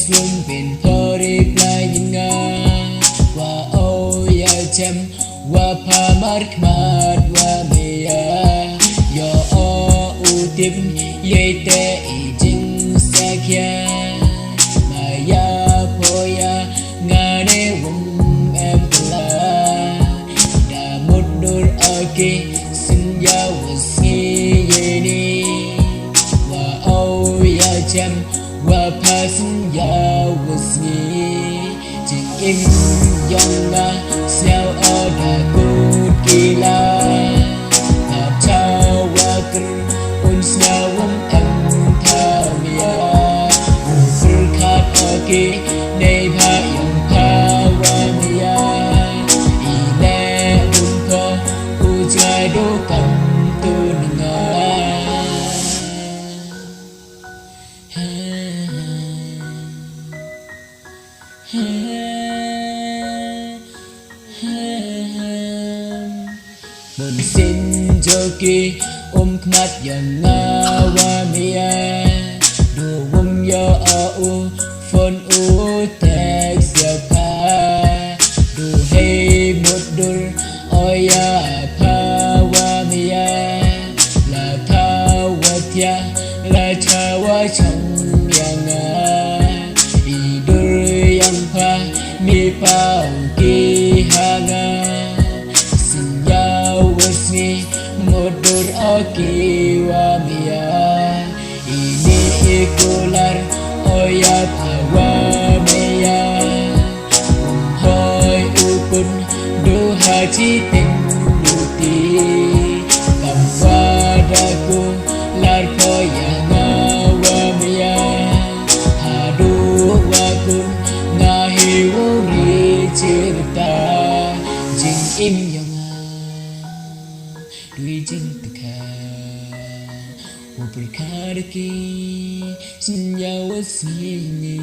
luôn bên phơi đi play nhìn ngà và ôi ya chem và pa mark mat và mía yo o u tim ye te i jing sa kya mà ya po ya ngà ne vum em la đã một đôi aki xin ya was ye ni và ôi ya chem và pa xin ya was ni chính im yong na sao ở đã cút kila tháp trao và cơn ôn sao em tham ya ufur khát aki nay ba yong pa wa mia ile unko ujai do kam tu nga Mun xin cho ki khmat yang nga wa mia do yo u phone u text ya pa do hey một dur oya pa wa mia la tha wa tia la cha wa chang yang nga i dur yang pa mi pa ki ha nga modur aki wa mia ini ikular oya pawa mia hoi ukun du haji ting duti kam wadaku lar koya wa mia hadu wakun ngahi wuri cerita jing im yang Dwi jeng teka Uberkadaki Senyawa sini